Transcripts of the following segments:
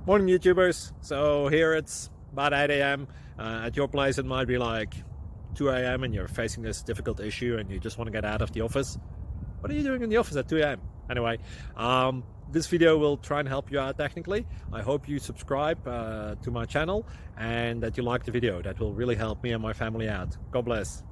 Morning YouTubers. So here it's about 8 a.m. At your place it might be like 2 a.m. and you're facing this difficult issue and you just want to get out of the office. What are you doing in the office at 2 a.m.? Anyway, this video will try and help you out technically. I hope you subscribe to my channel and that you like the video. That will really help me and my family out. God bless.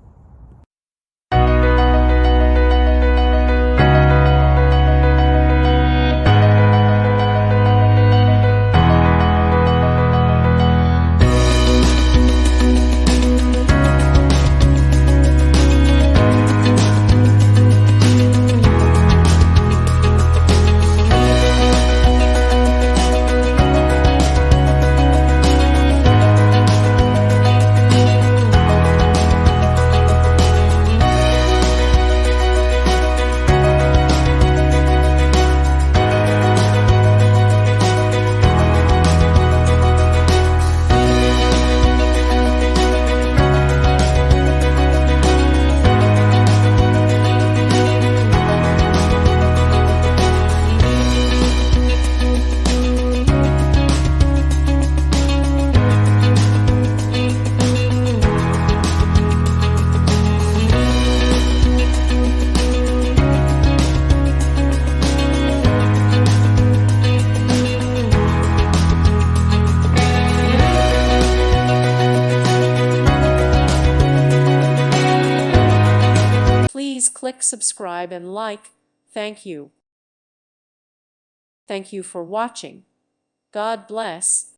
Please click subscribe and like. Thank you. Thank you for watching. God bless.